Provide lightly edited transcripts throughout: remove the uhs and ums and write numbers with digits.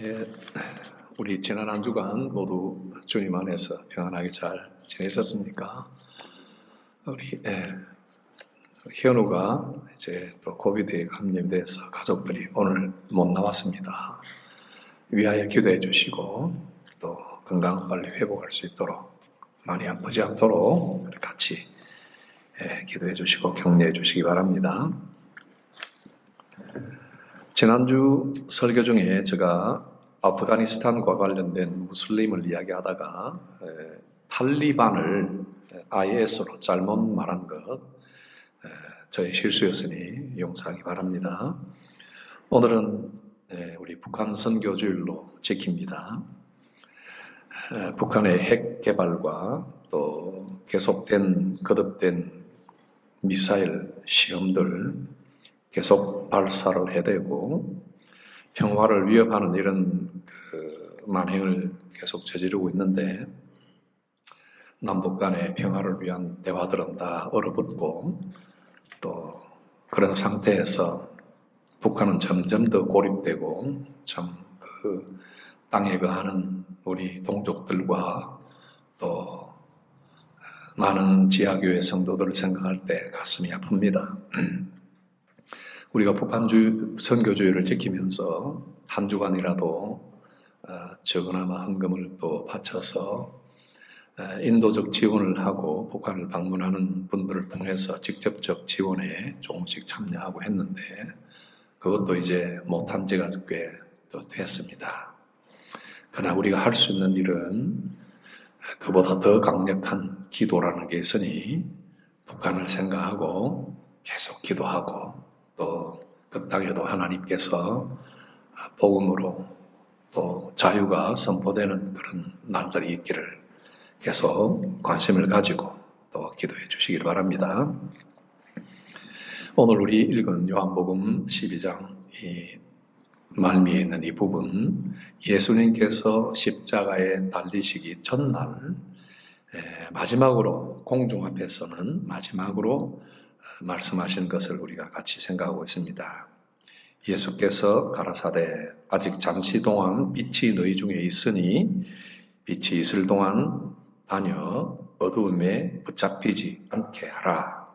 예, 우리 지난 한 주간 모두 주님 안에서 평안하게 잘 지내셨습니까? 우리 현우가 이제 또 코비드에 감염돼서 가족들이 오늘 못 나왔습니다. 위하여 기도해 주시고 또 건강 빨리 회복할 수 있도록 많이 아프지 않도록 같이 기도해 주시고 격려해 주시기 바랍니다. 지난주 설교 중에 제가 아프가니스탄과 관련된 무슬림을 이야기하다가 탈리반을 IS로 잘못 말한 것 저의 실수였으니 용서하기 바랍니다. 오늘은 우리 북한 선교주일로 지킵니다. 북한의 핵 개발과 또 계속된 거듭된 미사일 시험들 계속 발사를 해대고 평화를 위협하는 이런 만행을 계속 저지르고 있는데 남북 간의 평화를 위한 대화들은 다 얼어붙고 또 그런 상태에서 북한은 점점 더 고립되고 참 그 땅에 거하는 우리 동족들과 또 많은 지하교회 성도들을 생각할 때 가슴이 아픕니다. 우리가 북한 선교주의를 지키면서 한 주간이라도 적어나마 헌금을 또 바쳐서 인도적 지원을 하고 북한을 방문하는 분들을 통해서 직접적 지원에 조금씩 참여하고 했는데 그것도 이제 못한 지가 꽤 또 됐습니다. 그러나 우리가 할 수 있는 일은 그보다 더 강력한 기도라는 게 있으니 북한을 생각하고 계속 기도하고 또 그 땅에도 하나님께서 복음으로 또 자유가 선포되는 그런 날들이 있기를 계속 관심을 가지고 또 기도해 주시길 바랍니다. 오늘 우리 읽은 요한복음 12장 이 말미에 있는 이 부분, 예수님께서 십자가에 달리시기 전날 마지막으로 공중 앞에서는 마지막으로 말씀하신 것을 우리가 같이 생각하고 있습니다. 예수께서 가라사대 아직 잠시 동안 빛이 너희 중에 있으니 빛이 있을 동안 다녀 어두움에 붙잡히지 않게 하라.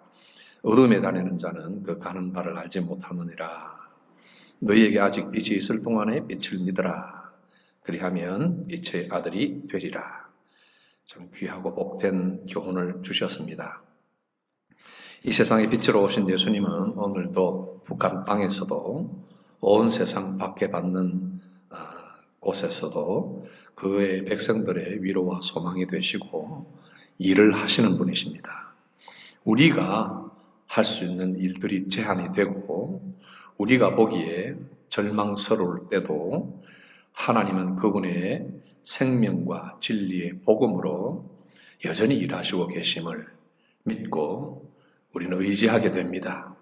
어두움에 다니는 자는 그 가는 바를 알지 못하느니라. 너희에게 아직 빛이 있을 동안에 빛을 믿으라. 그리하면 빛의 아들이 되리라. 참 귀하고 복된 교훈을 주셨습니다. 이 세상의 빛으로 오신 예수님은 오늘도 북한 땅에서도 온 세상 밖에 받는 곳에서도 그의 백성들의 위로와 소망이 되시고 일을 하시는 분이십니다. 우리가 할 수 있는 일들이 제한이 되고 우리가 보기에 절망스러울 때도 하나님은 그분의 생명과 진리의 복음으로 여전히 일하시고 계심을 믿고 우리는 의지하게 됩니다.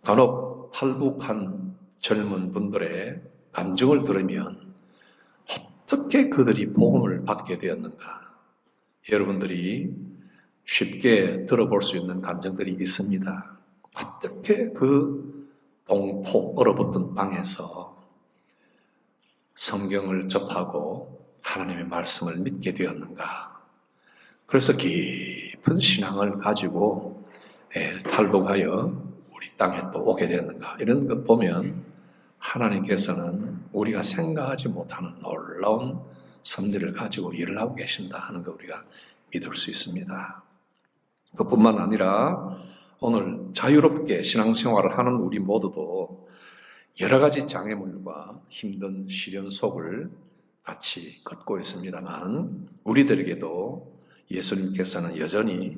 간혹 탈북한 젊은 분들의 감정을 들으면 어떻게 그들이 복음을 받게 되었는가? 여러분들이 쉽게 들어볼 수 있는 감정들이 있습니다. 어떻게 그 동토 얼어붙은 땅에서 성경을 접하고 하나님의 말씀을 믿게 되었는가? 그래서 깊은 신앙을 가지고 탈북하여 우리 땅에 또 오게 되었는가? 이런 것 보면 하나님께서는 우리가 생각하지 못하는 놀라운 섭리를 가지고 일을 하고 계신다 하는 거 우리가 믿을 수 있습니다. 그뿐만 아니라 오늘 자유롭게 신앙생활을 하는 우리 모두도 여러 가지 장애물과 힘든 시련 속을 같이 걷고 있습니다만 우리들에게도 예수님께서는 여전히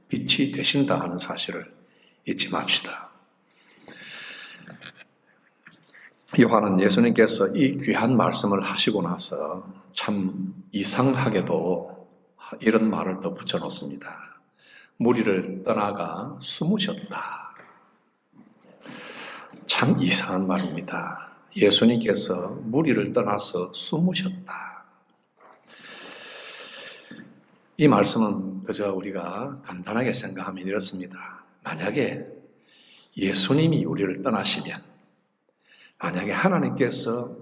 빛이 되신다 하는 사실을 잊지 맙시다. 요한은 예수님께서 이 귀한 말씀을 하시고 나서 참 이상하게도 이런 말을 더 붙여놓습니다. 무리를 떠나가 숨으셨다. 참 이상한 말입니다. 예수님께서 무리를 떠나서 숨으셨다. 이 말씀은 그저 우리가 간단하게 생각하면 이렇습니다. 만약에 예수님이 우리를 떠나시면, 만약에 하나님께서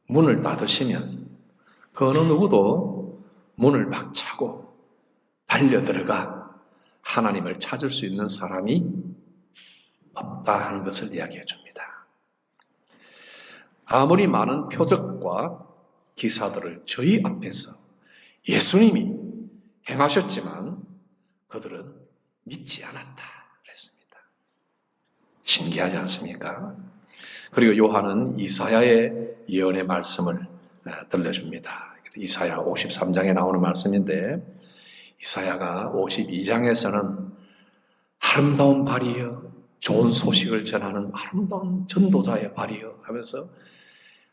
문을 닫으시면 그 어느 누구도 문을 박차고 달려들어가 하나님을 찾을 수 있는 사람이 없다 하는 것을 이야기해 줍니다. 아무리 많은 표적과 기사들을 저희 앞에서 예수님이 행하셨지만 그들은 믿지 않았다 그랬습니다. 신기하지 않습니까? 그리고 요한은 이사야의 예언의 말씀을 들려줍니다. 이사야 53장에 나오는 말씀인데 이사야가 52장에서는 아름다운 발이여 좋은 소식을 전하는 아름다운 전도자의 발이여 하면서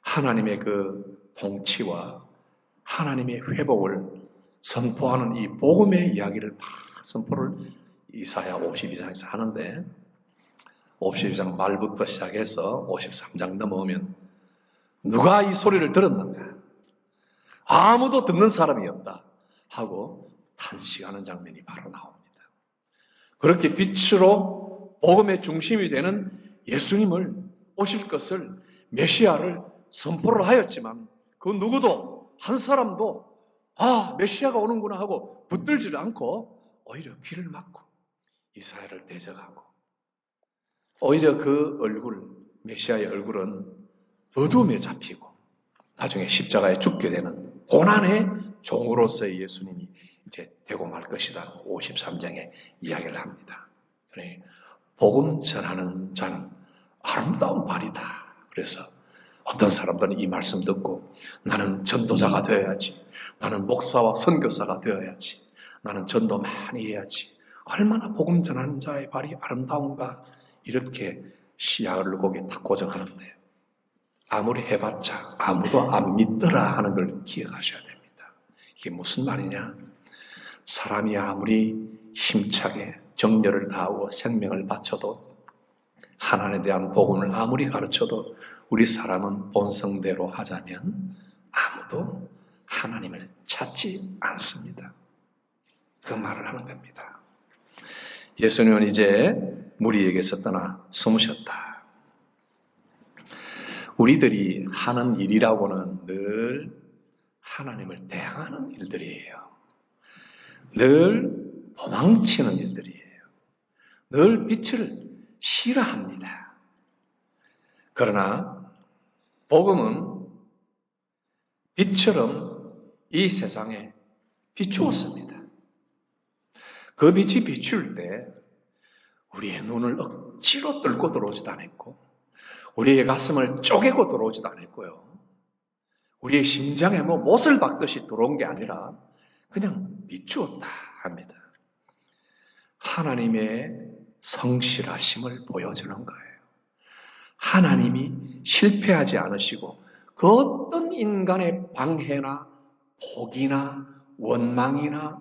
하나님의 그 통치와 하나님의 회복을 선포하는 이 복음의 이야기를 막 선포를 이사야 52장에서 하는데 52장 말부터 시작해서 53장 넘어오면 누가 이 소리를 들었는가? 아무도 듣는 사람이 없다 하고 탄식하는 장면이 바로 나옵니다. 그렇게 빛으로 복음의 중심이 되는 예수님을 오실 것을 메시아를 선포를 하였지만 그 누구도 한 사람도 메시아가 오는구나 하고 붙들지를 않고 오히려 귀를 막고 이사야를 대적하고 오히려 그 얼굴, 메시아의 얼굴은 어둠에 잡히고 나중에 십자가에 죽게 되는 고난의 종으로서의 예수님이 이제 되고 말 것이다. 53장에 이야기를 합니다. 그러니 복음 전하는 자는 아름다운 발이다. 그래서 어떤 사람들은 이 말씀 듣고 나는 전도자가 되어야지. 나는 목사와 선교사가 되어야지. 나는 전도 많이 해야지. 얼마나 복음 전하는 자의 발이 아름다운가. 이렇게 시야를 거기에 딱 고정하는데 아무리 해봤자 아무도 안 믿더라 하는 걸 기억하셔야 됩니다. 이게 무슨 말이냐? 사람이 아무리 힘차게 정열을 다하고 생명을 바쳐도 하나님에 대한 복음을 아무리 가르쳐도 우리 사람은 본성대로 하자면 아무도 하나님을 찾지 않습니다. 그 말을 하는 겁니다. 예수님은 이제 무리에게서 떠나 숨으셨다. 우리들이 하는 일이라고는 늘 하나님을 대항하는 일들이에요. 늘 도망치는 일들이에요. 늘 빛을 싫어합니다. 그러나 복음은 빛처럼 이 세상에 비추었습니다. 그 빛이 비출 때 우리의 눈을 억지로 뚫고 들어오지도 않았고 우리의 가슴을 쪼개고 들어오지도 않았고요. 우리의 심장에 못을 박듯이 들어온 게 아니라 그냥 비추었다 합니다. 하나님의 성실하심을 보여주는 거예요. 하나님이 실패하지 않으시고 그 어떤 인간의 방해나 포기나 원망이나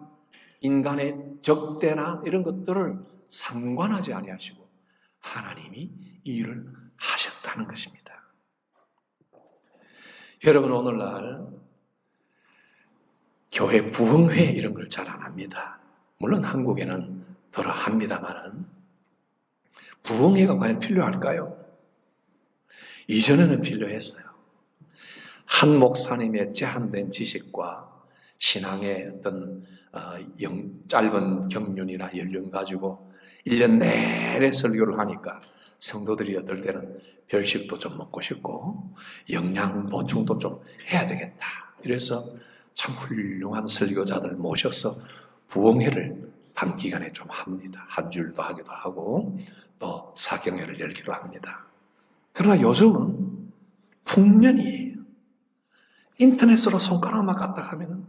인간의 적대나 이런 것들을 상관하지 아니하시고 하나님이 이 일을 하셨다는 것입니다. 여러분 오늘날 교회 부흥회 이런 걸 잘 안 합니다. 물론 한국에는 더러 합니다만은 부흥회가 과연 필요할까요? 이전에는 필요했어요. 한 목사님의 제한된 지식과 신앙의 어떤 짧은 경륜이나 연륜 가지고 1년 내내 설교를 하니까 성도들이 어떨 때는 별식도 좀 먹고 싶고 영양 보충도 좀 해야 되겠다. 이래서 참 훌륭한 설교자들 모셔서 부흥회를 단기간에 좀 합니다. 한 줄도 하기도 하고 또 사경회를 열기도 합니다. 그러나 요즘은 풍년이에요. 인터넷으로 손가락만 갖다 하면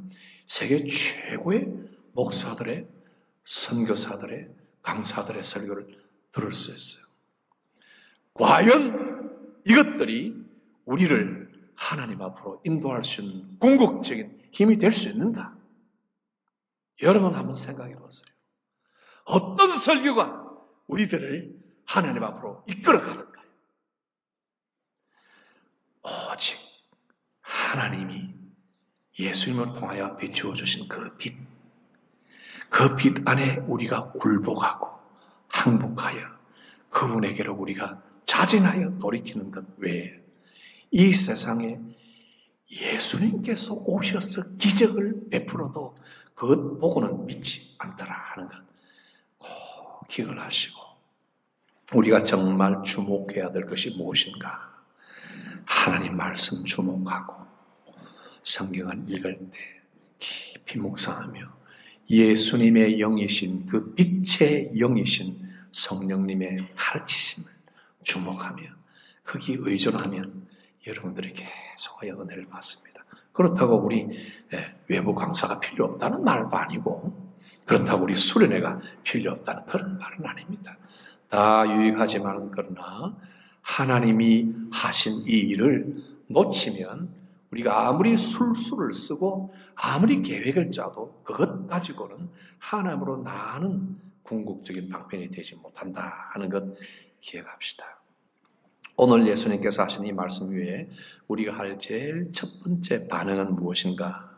세계 최고의 목사들의 선교사들의 강사들의 설교를 들을 수 있어요. 과연 이것들이 우리를 하나님 앞으로 인도할 수 있는 궁극적인 힘이 될 수 있는가? 여러분 한번 생각해 보세요. 어떤 설교가 우리들을 하나님 앞으로 이끌어가는가요? 오직 하나님이 예수님을 통하여 비추어 주신 그 빛, 그 빛 안에 우리가 굴복하고 항복하여 그분에게로 우리가 자진하여 돌이키는 것 외에 이 세상에 예수님께서 오셔서 기적을 베풀어도 그것 보고는 믿지 않더라 하는 것 꼭 기억을 하시고, 우리가 정말 주목해야 될 것이 무엇인가? 하나님 말씀 주목하고 성경을 읽을 때 깊이 묵상하며 예수님의 영이신, 그 빛의 영이신 성령님의 가르치심을 주목하며 거기에 의존하면 여러분들이 계속하여 은혜를 받습니다. 그렇다고 우리 외부 강사가 필요 없다는 말도 아니고, 그렇다고 우리 수련회가 필요 없다는 그런 말은 아닙니다. 다 유익하지만, 그러나 하나님이 하신 이 일을 놓치면 우리가 아무리 술수를 쓰고 아무리 계획을 짜도 그것 가지고는 하나님으로 나아가는 궁극적인 방편이 되지 못한다 하는 것 기억합시다. 오늘 예수님께서 하신 이 말씀 위에 우리가 할 제일 첫 번째 반응은 무엇인가?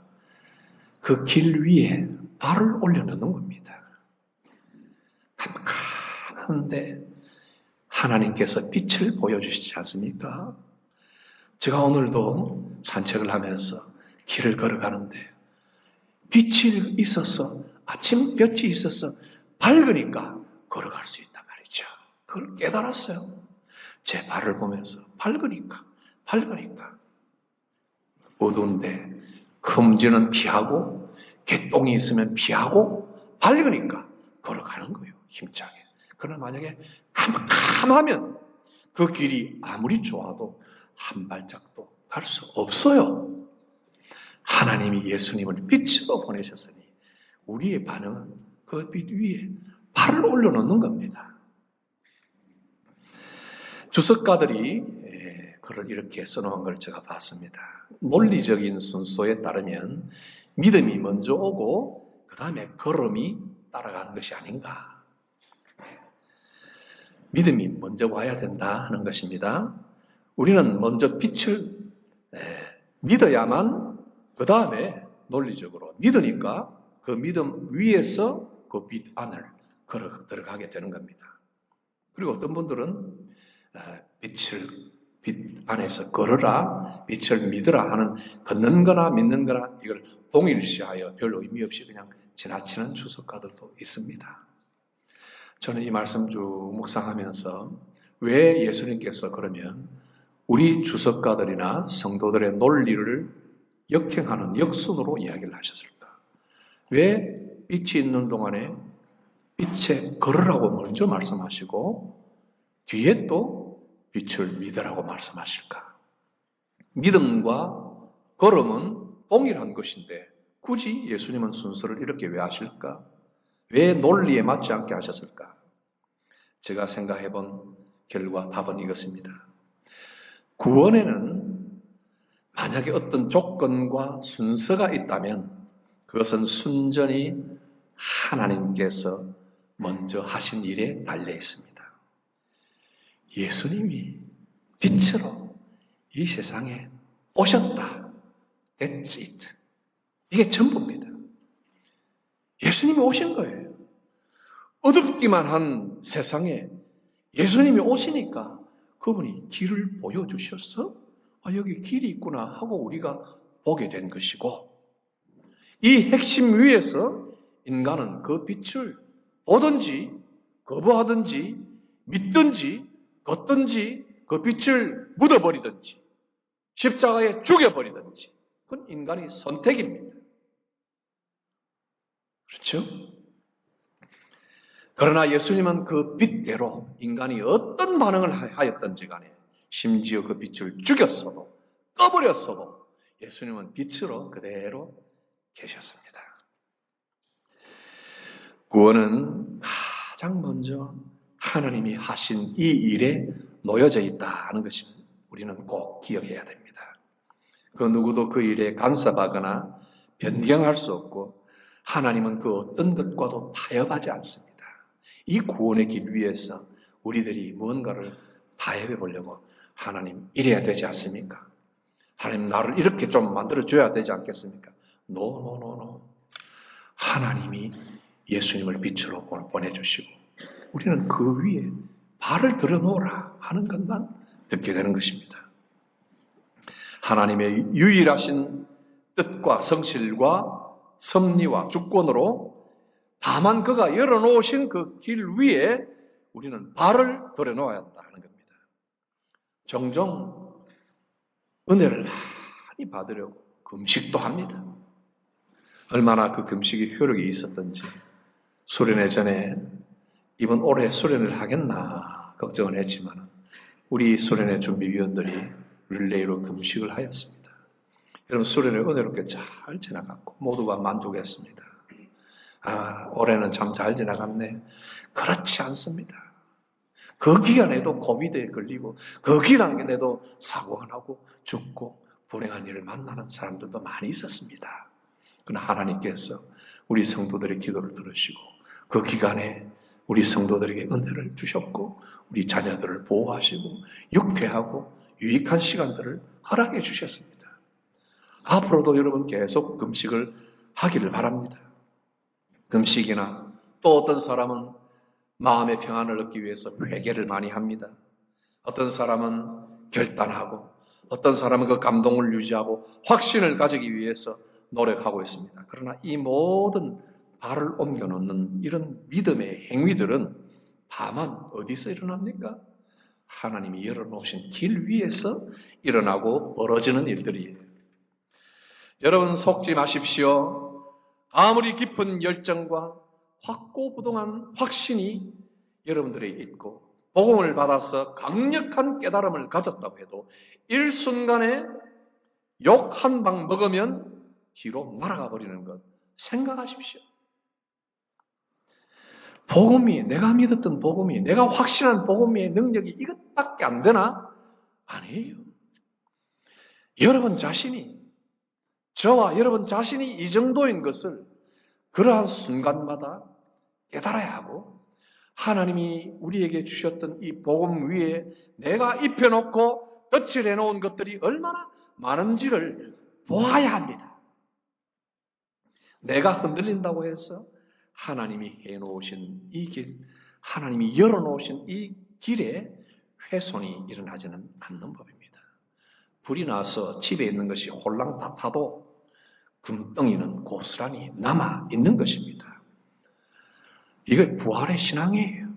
그 길 위에 발을 올려놓는 겁니다. 깜깜한데 하나님께서 빛을 보여주시지 않습니까? 제가 오늘도 산책을 하면서 길을 걸어가는데 빛이 있어서, 아침 볕이 있어서 밝으니까 걸어갈 수 있단 말이죠. 그걸 깨달았어요. 제 발을 보면서 밝으니까. 어두운데 금지는 피하고 개똥이 있으면 피하고 밝으니까 걸어가는 거예요. 힘차게. 그러나 만약에 캄캄하면 그 길이 아무리 좋아도 한 발짝도 갈 수 없어요. 하나님이 예수님을 빛으로 보내셨으니 우리의 반응은 그 빛 위에 발을 올려놓는 겁니다. 주석가들이 글을 이렇게 써놓은 걸 제가 봤습니다. 논리적인 순서에 따르면 믿음이 먼저 오고 그 다음에 걸음이 따라가는 것이 아닌가. 믿음이 먼저 와야 된다 하는 것입니다. 우리는 먼저 빛을 믿어야만 그 다음에 논리적으로 믿으니까 그 믿음 위에서 그 빛 안을 걸어 들어가게 되는 겁니다. 그리고 어떤 분들은 빛 안에서 걸어라, 빛을 믿으라 하는 걷는 거나 믿는 거나 이걸 동일시하여 별 의미 없이 그냥 지나치는 주석가들도 있습니다. 저는 이 말씀 쭉 묵상하면서 왜 예수님께서 그러면 우리 주석가들이나 성도들의 논리를 역행하는 역순으로 이야기를 하셨을까? 왜 빛이 있는 동안에 빛에 걸으라고 먼저 말씀하시고 뒤에 또 빛을 믿으라고 말씀하실까? 믿음과 걸음은 동일한 것인데 굳이 예수님은 순서를 이렇게 왜 하실까? 왜 논리에 맞지 않게 하셨을까? 제가 생각해 본 결과 답은 이것입니다. 구원에는 만약에 어떤 조건과 순서가 있다면 그것은 순전히 하나님께서 먼저 하신 일에 달려 있습니다. 예수님이 빛으로 이 세상에 오셨다. That's it. 이게 전부입니다. 예수님이 오신 거예요. 어둡기만 한 세상에 예수님이 오시니까 그분이 길을 보여주셔서 여기 길이 있구나 하고 우리가 보게 된 것이고, 이 핵심 위에서 인간은 그 빛을 보든지 거부하든지 믿든지 걷든지 그 빛을 묻어버리든지 십자가에 죽여버리든지 그건 인간의 선택입니다. 그렇죠? 그러나 예수님은 그 빛대로 인간이 어떤 반응을 하였던지 간에 심지어 그 빛을 죽였어도 꺼버렸어도 예수님은 빛으로 그대로 계셨습니다. 구원은 가장 먼저 하나님이 하신 이 일에 놓여져 있다 하는 것을 우리는 꼭 기억해야 됩니다. 그 누구도 그 일에 간섭하거나 변경할 수 없고 하나님은 그 어떤 것과도 타협하지 않습니다. 이 구원의 길 위에서 우리들이 무언가를 타협해 보려고 하나님 이래야 되지 않습니까? 하나님 나를 이렇게 좀 만들어줘야 되지 않겠습니까? No. 하나님이 예수님을 빛으로 보내주시고 우리는 그 위에 발을 들어놓으라 하는 것만 듣게 되는 것입니다. 하나님의 유일하신 뜻과 성실과 섭리와 주권으로 다만 그가 열어놓으신 그 길 위에 우리는 발을 들여놓아야 한다 하는 겁니다. 종종 은혜를 많이 받으려고 금식도 합니다. 얼마나 그 금식이 효력이 있었던지 수련회 전에 이번 올해 수련을 하겠나 걱정을 했지만 우리 수련회 준비위원들이 릴레이로 금식을 하였습니다. 여러분 수련회 은혜롭게 잘 지나갔고 모두가 만족했습니다. 올해는 참 잘 지나갔네. 그렇지 않습니다. 그 기간에도 코비드에 걸리고 그 기간에도 사고가 나고 죽고 불행한 일을 만나는 사람들도 많이 있었습니다. 그러나 하나님께서 우리 성도들의 기도를 들으시고 그 기간에 우리 성도들에게 은혜를 주셨고 우리 자녀들을 보호하시고 유쾌하고 유익한 시간들을 허락해 주셨습니다. 앞으로도 여러분 계속 금식을 하기를 바랍니다. 금식이나 또 어떤 사람은 마음의 평안을 얻기 위해서 회개를 많이 합니다. 어떤 사람은 결단하고 어떤 사람은 그 감동을 유지하고 확신을 가지기 위해서 노력하고 있습니다. 그러나 이 모든 발을 옮겨놓는 이런 믿음의 행위들은 다만 어디서 일어납니까? 하나님이 열어놓으신 길 위에서 일어나고 벌어지는 일들이에요. 여러분 속지 마십시오. 아무리 깊은 열정과 확고부동한 확신이 여러분들에 있고 복음을 받아서 강력한 깨달음을 가졌다고 해도 일순간에 욕 한 방 먹으면 뒤로 날아가 버리는 것 생각하십시오. 복음이, 내가 믿었던 복음이, 내가 확신한 복음의 능력이 이것밖에 안 되나? 아니에요. 여러분 자신이, 저와 여러분 자신이 이 정도인 것을 그러한 순간마다 깨달아야 하고 하나님이 우리에게 주셨던 이 복음 위에 내가 입혀놓고 덧칠 해놓은 것들이 얼마나 많은지를 보아야 합니다. 내가 흔들린다고 해서 하나님이 해놓으신 이 길, 하나님이 열어놓으신 이 길에 훼손이 일어나지는 않는 법입니다. 불이 나서 집에 있는 것이 홀랑 다 타도 금덩이는 고스란히 남아 있는 것입니다. 이게 부활의 신앙이에요.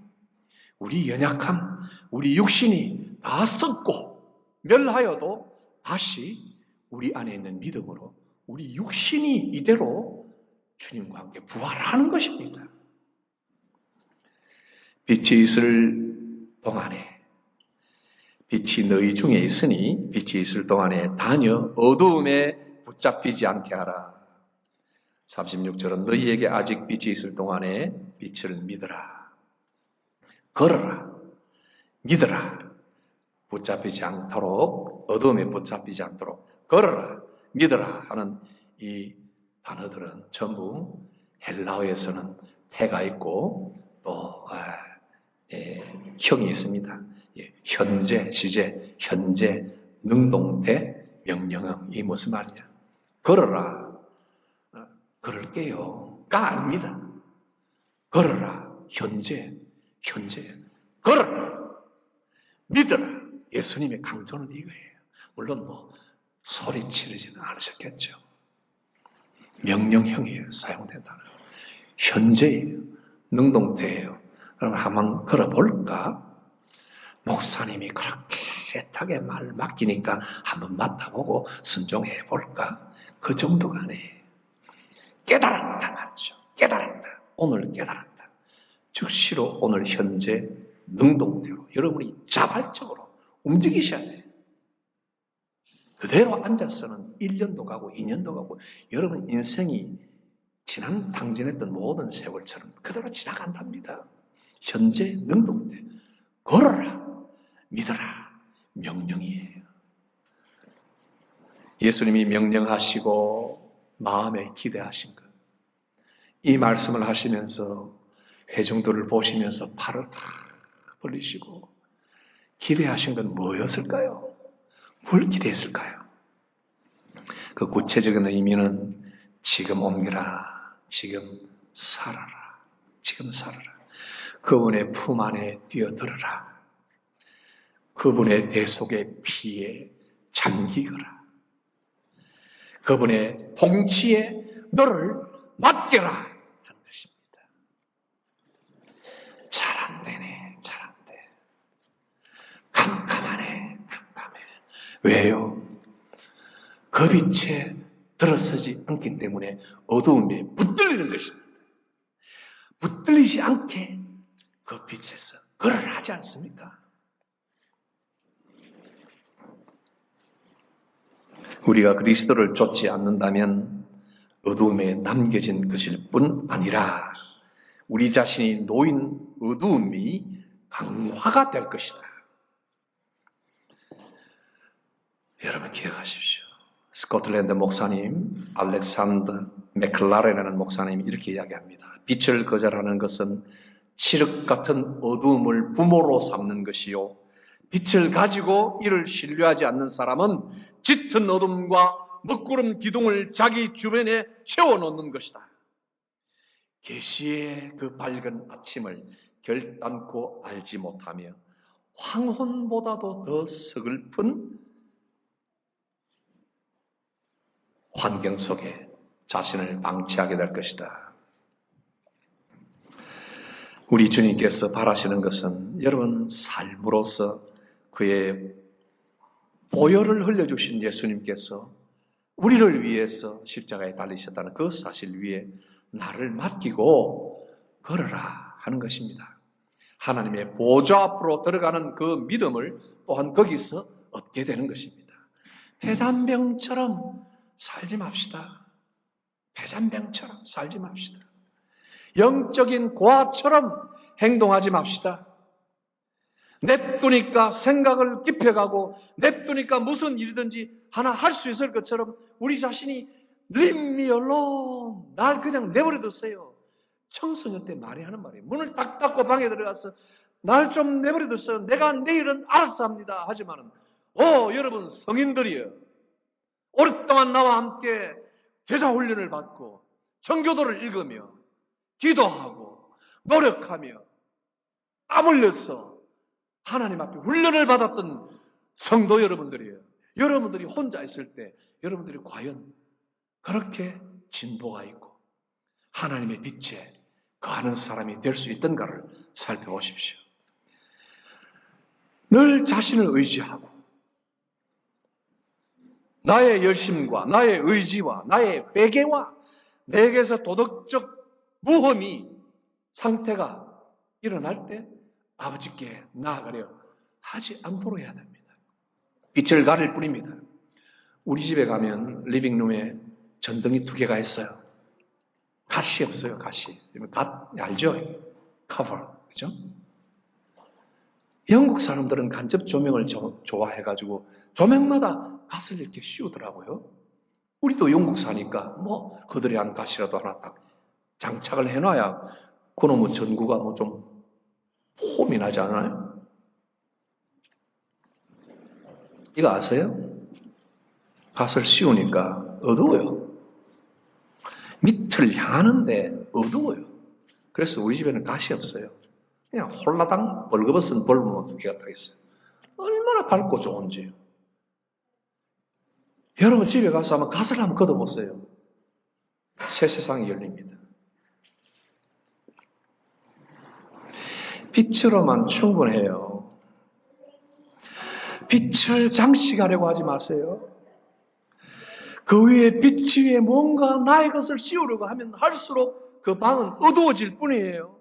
우리 연약함, 우리 육신이 다 썩고 멸하여도 다시 우리 안에 있는 믿음으로 우리 육신이 이대로 주님과 함께 부활하는 것입니다. 빛이 있을 동안에 빛이 너희 중에 있으니 빛이 있을 동안에 다녀 어두움에 붙잡히지 않게 하라. 36절은 너희에게 아직 빛이 있을 동안에 빛을 믿으라. 걸어라. 믿으라. 붙잡히지 않도록 어두움에 붙잡히지 않도록 걸어라. 믿어라 하는 이 단어들은 전부 헬라어에서는 태가 있고 또 형이 있습니다. 현재, 시제, 현재, 능동태, 명령형. 이 무슨 말이냐? 걸어라. 걸을게요. 가 아닙니다. 걸어라. 현재. 걸어라. 믿어라. 예수님의 강조는 이거예요. 물론 소리 지르지는 않으셨겠죠. 명령형이에요. 사용된다는. 현재예요. 능동태예요. 그럼 한번 걸어볼까? 목사님이 그렇게 애타게 말 맡기니까 한번 맡아보고 순종해볼까? 그 정도가 아니에요. 깨달았다 말이죠. 깨달았다. 오늘 깨달았다. 즉시로 오늘 현재 능동태로 여러분이 자발적으로 움직이셔야 돼요. 그대로 앉아서는 1년도 가고 2년도 가고 여러분 인생이 지난 당진했던 모든 세월처럼 그대로 지나간답니다. 현재 능동태. 걸어라. 믿어라. 명령이에요. 예수님이 명령하시고 마음에 기대하신 것. 이 말씀을 하시면서 회중들을 보시면서 팔을 다 벌리시고 기대하신 건 뭐였을까요? 뭘 기대했을까요? 그 구체적인 의미는 지금 옮기라. 지금 살아라. 지금 살아라. 그분의 품 안에 뛰어들어라. 그분의 대속의 피에 잠기거라. 그분의 통치에 너를 맡겨라 하는 것입니다. 잘 안 되네, 잘 안 돼. 깜깜하네, 깜깜해. 왜요? 그 빛에 들어서지 않기 때문에 어두움에 붙들리는 것입니다. 붙들리지 않게 그 빛에서 그를 하지 않습니까? 우리가 그리스도를 쫓지 않는다면 어두움에 남겨진 것일 뿐 아니라 우리 자신이 놓인 어두움이 강화가 될 것이다. 여러분 기억하십시오. 스코틀랜드 목사님 알렉산더 맥클라렌이라는 목사님이 이렇게 이야기합니다. 빛을 거절하는 것은 칠흑 같은 어두움을 부모로 삼는 것이요, 빛을 가지고 이를 신뢰하지 않는 사람은 짙은 어둠과 먹구름 기둥을 자기 주변에 채워놓는 것이다. 계시의 그 밝은 아침을 결단코 알지 못하며 황혼보다도 더 서글픈 환경 속에 자신을 방치하게 될 것이다. 우리 주님께서 바라시는 것은 여러분 삶으로서 그의 보혈을 흘려주신 예수님께서 우리를 위해서 십자가에 달리셨다는 그 사실 위에 나를 맡기고 걸어라 하는 것입니다. 하나님의 보좌 앞으로 들어가는 그 믿음을 또한 거기서 얻게 되는 것입니다. 폐잔병처럼 살지 맙시다. 폐잔병처럼 살지 맙시다. 영적인 고아처럼 행동하지 맙시다. 냅두니까 생각을 깊혀가고 냅두니까 무슨 일이든지 하나 할 수 있을 것처럼 우리 자신이 Leave me alone. 날 그냥 내버려뒀어요. 청소년 때 말이 하는 말이에요. 문을 딱 닫고 방에 들어가서 날 좀 내버려뒀어요. 내가 내일은 알아서 합니다. 하지만은 여러분 성인들이요, 오랫동안 나와 함께 제자 훈련을 받고 청교도를 읽으며 기도하고 노력하며 땀 흘려서 하나님 앞에 훈련을 받았던 성도 여러분들이에요. 여러분들이 혼자 있을 때 여러분들이 과연 그렇게 진보가 있고 하나님의 빛에 거하는 사람이 될 수 있던가를 살펴보십시오. 늘 자신을 의지하고 나의 열심과 나의 의지와 나의 회개와 내게서 도덕적 무험이 상태가 일어날 때 아버지께 나아가려 하지 않도록 해야 됩니다. 빛을 가릴 뿐입니다. 우리 집에 가면 리빙룸에 전등이 2개가 있어요. 갓이 없어요, 갓이. 갓 알죠? 커버, 그죠? 영국 사람들은 간접 조명을 좋아해가지고 조명마다 갓을 이렇게 씌우더라고요. 우리도 영국 사니까 그들이 한 갓이라도 하나 딱 장착을 해놔야 그놈의 전구가 좀 폼이 나지 않아요? 이거 아세요? 갓을 씌우니까 어두워요. 밑을 향하는데 어두워요. 그래서 우리 집에는 갓이 없어요. 그냥 홀라당 벌거벗은 벌브만 2개가 딱 있어요. 얼마나 밝고 좋은지요. 여러분 집에 가서 한번 갓을 한번 걷어보세요. 새 세상이 열립니다. 빛으로만 충분해요. 빛을 장식하려고 하지 마세요. 그 위에 빛 위에 뭔가 나의 것을 씌우려고 하면 할수록 그 방은 어두워질 뿐이에요.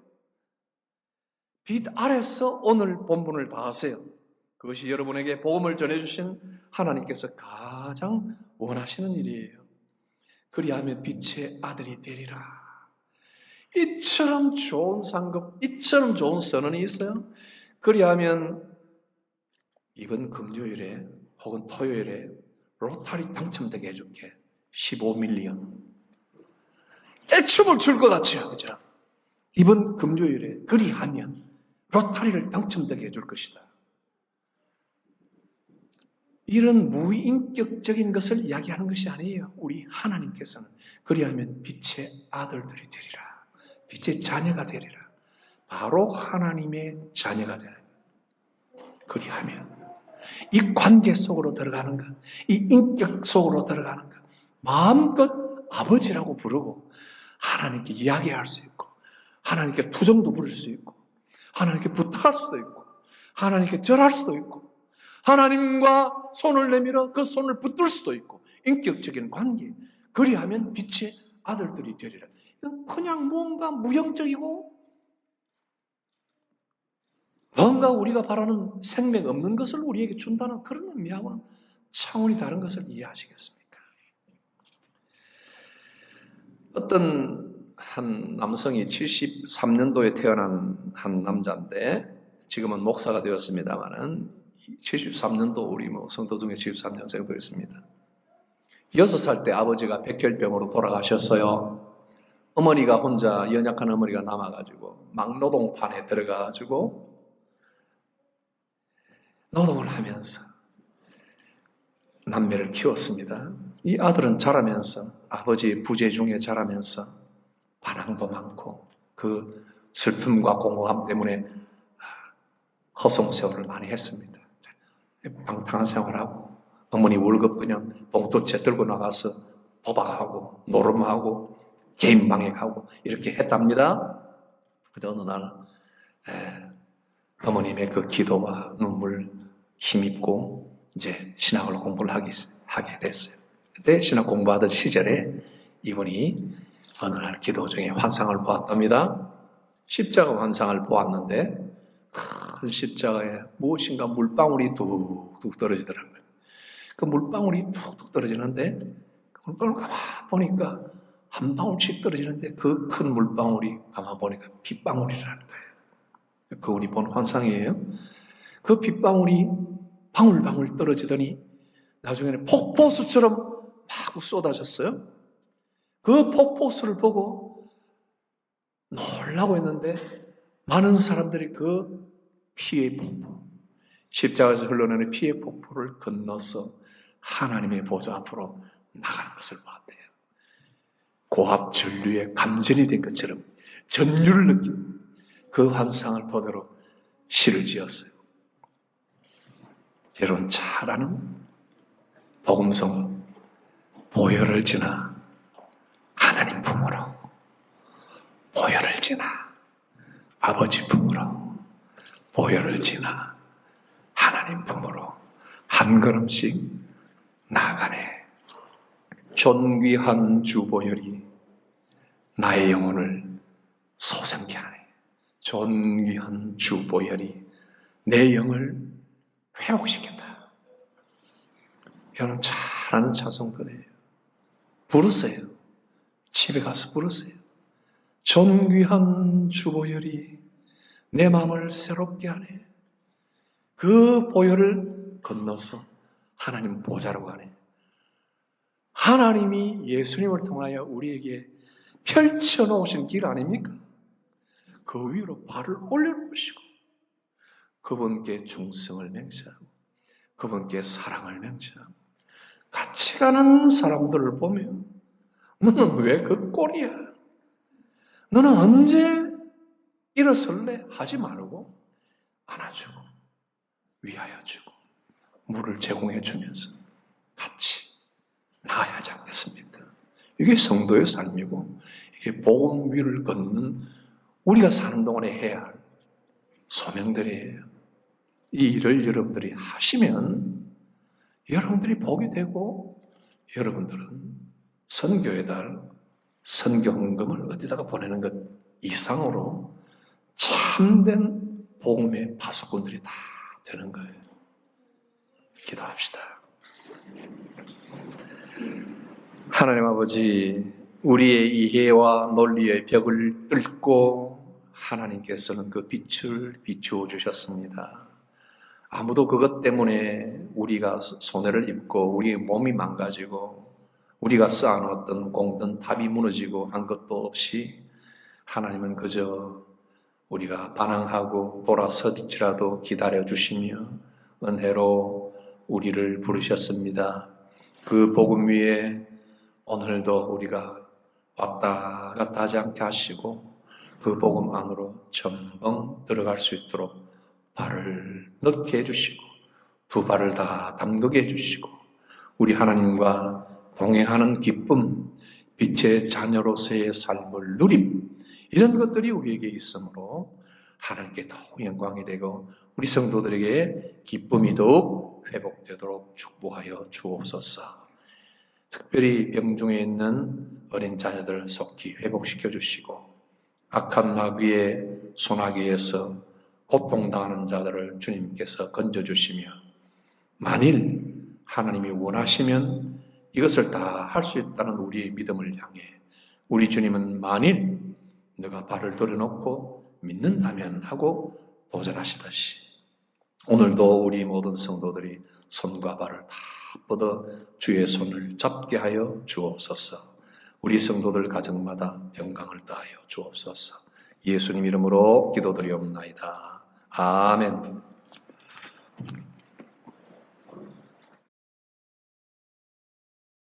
빛 아래서 오늘 본분을 다하세요. 그것이 여러분에게 복음을 전해주신 하나님께서 가장 원하시는 일이에요. 그리하면 빛의 아들이 되리라. 이처럼 좋은 상급, 이처럼 좋은 선언이 있어요. 그리하면 이번 금요일에 혹은 토요일에 로타리 당첨되게 해줄게. 15밀리언. 떼춤을 출 것 같죠, 그죠? 이번 금요일에 그리하면 로타리를 당첨되게 해줄 것이다. 이런 무인격적인 것을 이야기하는 것이 아니에요. 우리 하나님께서는 그리하면 빛의 아들들이 되리라. 빛의 자녀가 되리라. 바로 하나님의 자녀가 되리라. 그리하면 이 관계 속으로 들어가는 것, 이 인격 속으로 들어가는 것, 마음껏 아버지라고 부르고 하나님께 이야기할 수 있고 하나님께 투정도 부릴 수 있고 하나님께 부탁할 수도 있고 하나님께 절할 수도 있고 하나님과 손을 내밀어 그 손을 붙들 수도 있고 인격적인 관계 그리하면 빛의 아들들이 되리라. 이건 그냥 뭔가 무형적이고 뭔가 우리가 바라는 생명 없는 것을 우리에게 준다는 그런 의미하고는 차원이 다른 것을 이해하시겠습니까? 어떤 한 남성이 73년도에 태어난 한 남자인데 지금은 목사가 되었습니다마는 73년도 우리 성도 중에 73년생도 있습니다. 6살 때 아버지가 백혈병으로 돌아가셨어요. 어머니가 혼자 연약한 어머니가 남아가지고 막노동판에 들어가가지고 노동을 하면서 남매를 키웠습니다. 이 아들은 자라면서 아버지의 부재 중에 자라면서 반항도 많고 그 슬픔과 공허함 때문에 허송세월을 많이 했습니다. 방탕한 생활하고 어머니 월급 그냥 봉투채 들고 나가서 도박하고 노름하고 개인방해하고 이렇게 했답니다. 그런데 어느 날 어머님의 그 기도와 눈물 힘입고 이제 신학을 공부를 하게 됐어요. 그때 신학 공부하던 시절에 이분이 어느 날 기도 중에 환상을 보았답니다. 십자가 환상을 보았는데 큰 십자가에 무엇인가 물방울이 뚝뚝 떨어지더라고요. 그 물방울이 뚝뚝 떨어지는데 그 물방울 가만 보니까 한 방울씩 떨어지는데 그 큰 물방울이 가만 보니까 빗방울이라는 거예요. 그분이 본 환상이에요. 그 빗방울이 방울방울 떨어지더니 나중에는 폭포수처럼 막 쏟아졌어요. 그 폭포수를 보고 놀라고 했는데 많은 사람들이 그 피의 폭포, 십자가에서 흘러내는 피의 폭포를 건너서 하나님의 보좌 앞으로 나가는 것을 보았대요. 고압 전류에 감전이 된 것처럼 전율을 느낀 그 환상을 보도록 시를 지었어요. 여러분 잘 아는 복음성 보혈을 지나 하나님 품으로 보혈을 지나 아버지 품으로 보혈을 지나 하나님 품으로 한 걸음씩 나아가네. 존귀한 주 보혈이 나의 영혼을 소생케 하네. 존귀한 주 보혈이 내 영을 회복시킨다. 여러분 잘 아는 찬송들이에요. 부르세요. 집에 가서 부르세요. 존귀한 주 보혈이 내 마음을 새롭게 하네. 그 보혈을 건너서 하나님 보좌로 가네. 하나님이 예수님을 통하여 우리에게 펼쳐놓으신 길 아닙니까? 그 위로 발을 올려놓으시고 그분께 중성을 맹세하고 그분께 사랑을 맹세하고 같이 가는 사람들을 보면 너는 왜 그 꼴이야? 너는 언제 일어설래? 하지 말고 안아주고 위하여 주고 물을 제공해 주면서 같이 나아야 하지 않겠습니까? 이게 성도의 삶이고 이게 복음 위를 걷는 우리가 사는 동안에 해야 할 소명들이에요. 이 일을 여러분들이 하시면 여러분들이 복이 되고 여러분들은 선교의 달, 선교 헌금을 어디다가 보내는 것 이상으로 참된 복음의 파수꾼들이 다 되는 거예요. 기도합시다. 하나님 아버지, 우리의 이해와 논리의 벽을 뚫고 하나님께서는 그 빛을 비추어 주셨습니다. 아무도 그것 때문에 우리가 손해를 입고 우리의 몸이 망가지고 우리가 쌓아놓았던 공든 답이 무너지고 한 것도 없이 하나님은 그저 우리가 반항하고 돌아설지라도 기다려주시며 은혜로 우리를 부르셨습니다. 그 복음 위에 오늘도 우리가 왔다 갔다 하지 않게 하시고 그 복음 안으로 전방 들어갈 수 있도록 발을 넣게 해주시고 두 발을 다 담그게 해주시고 우리 하나님과 동행하는 기쁨, 빛의 자녀로서의 삶을 누림, 이런 것들이 우리에게 있으므로 하나님께 더욱 영광이 되고 우리 성도들에게 기쁨이 더욱 회복되도록 축복하여 주옵소서. 특별히 병중에 있는 어린 자녀들 속히 회복시켜 주시고 악한 마귀의 소나기에서 고통당하는 자들을 주님께서 건져주시며 만일 하나님이 원하시면 이것을 다 할 수 있다는 우리의 믿음을 향해 우리 주님은 만일 너가 발을 들여놓고 믿는다면 하고 도전하시듯이 오늘도 우리 모든 성도들이 손과 발을 다 뻗어 주의 손을 잡게 하여 주옵소서. 우리 성도들 가정마다 영광을 다하여 주옵소서. 예수님 이름으로 기도드리옵나이다. 아멘.